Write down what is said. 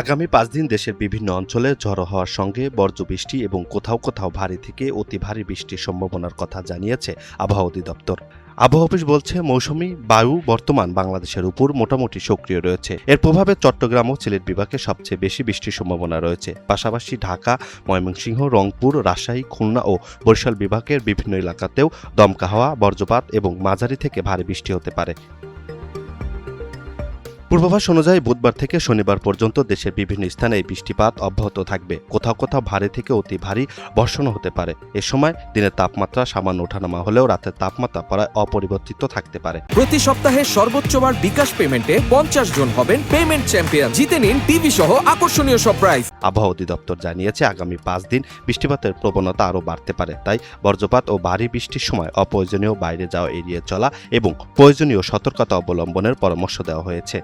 আগামী 5 দিন দেশের বিভিন্ন অঞ্চলে ঝড়ো হওয়ার সঙ্গে বজ্রবৃষ্টি এবং কোথাও কোথাও ভারী থেকে অতি ভারী বৃষ্টির সম্ভাবনার কথা জানিয়েছে আবহাওয়া অধিদপ্তর। আবহাওয়া অফিস বলছে, মৌসুমি বায়ু বর্তমান বাংলাদেশের উপর মোটামুটি সক্রিয় রয়েছে। এর প্রভাবে চট্টগ্রাম ও সিলেট বিভাগে সবচেয়ে বেশি বৃষ্টির সম্ভাবনা রয়েছে। পাশাপাশি ঢাকা, ময়মনসিংহ, রংপুর, রাজশাহী, খুলনা ও বরিশাল বিভাগের বিভিন্ন এলাকাতেও দমকা হাওয়া, বজ্রপাত এবং মাঝারি থেকে ভারী বৃষ্টি হতে পারে। পূর্বাভাস অনুযায়ী বুধবার থেকে শনিবার পর্যন্ত দেশের বিভিন্ন স্থানে এই বৃষ্টিপাত অব্যাহত থাকবে। কোথাও কোথাও ভারী থেকে অতি ভারী বর্ষণ হতে পারে। এ সময় দিনের তাপমাত্রা সামান্য ওঠানামা হলেও রাতের তাপমাত্রা প্রায় অপরিবর্তিত থাকতে পারে। প্রতি সপ্তাহে সর্বোচ্চবার বিকাশ পেমেন্টে 50 জন হবেন পেমেন্ট চ্যাম্পিয়ন। জিতে নিন টিভি সহ আকর্ষণীয় সব প্রাইজ। আবহাওয়া অধিদপ্তর জানিয়েছে, আগামী 5 দিন বৃষ্টিপাতের প্রবণতা আরও বাড়তে পারে। তাই বজ্রপাত ও ভারী বৃষ্টির সময় অপ্রয়োজনীয় বাইরে যাওয়া এড়িয়ে চলা এবং প্রয়োজনীয় সতর্কতা অবলম্বনের পরামর্শ দেওয়া হয়েছে।